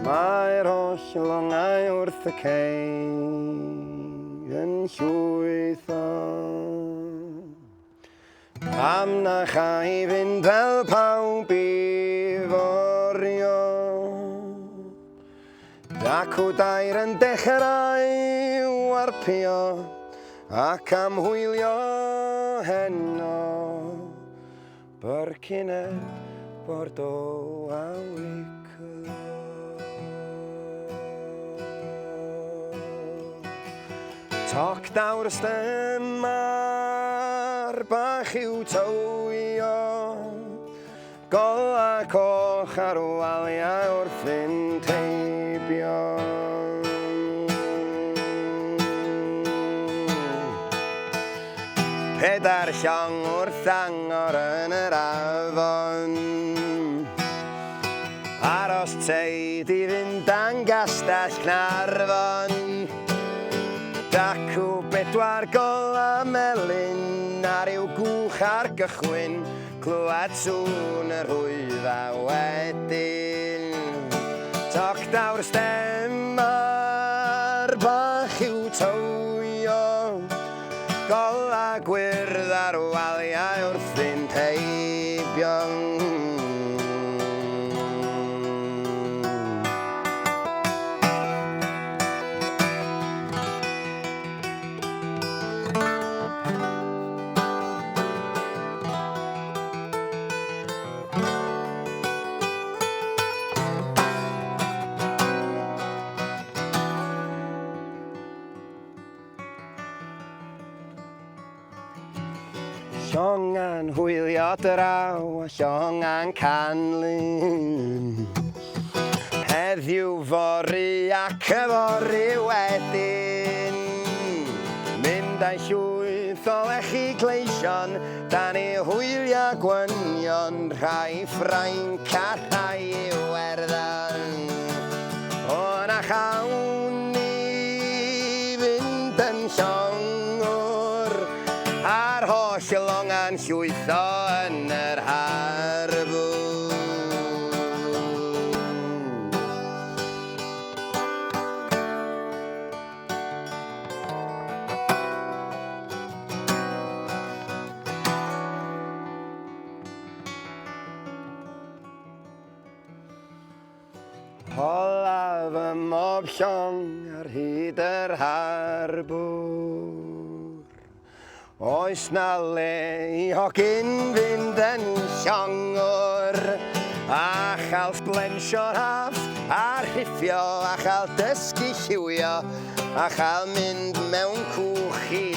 Mae'r holl longau wrth y ceir yn llwytho. Am na chai fynd fel pawb i forio. Dacw dair yn dechrau warpio ac am hwylio heno. Byrcyneb, Bordeaux a Wicklow. Toc dawr ystem ar bach i'w tywio. Gola coch ar wyliau wrth fynd teibio. Pedair llong wrth angor yn yr afon. Aros teid i fynd a'n gastell Caernarfon. Dacw 4 gola melyn ar i'w gwch ar gychwyn. Clywed sŵn yr hwydda wedyn. Toc dawr stem ar bach i'w tywio. Gola gwyrdd ar wyliau wrth fynd heibio. Llongan hwylio draw a llongan canlyn. Heddiw fori ac yfori wedyn. Mynd a'i llwyth o lechi gleision, dan i hwylia gwynion, rhai Ffrainc a rhai Iwerddon. O na chawn i fynd yn llongwr, a'r holl longan llwytho yn yr harbwr. Olaf y mob llong ar hyd yr harbwr. Oes na le i hogyn fynd yn llongwr, a chael sblensio'r haf a rhiffio, a chael dysgu lliwio, a chael mynd mewn cwch i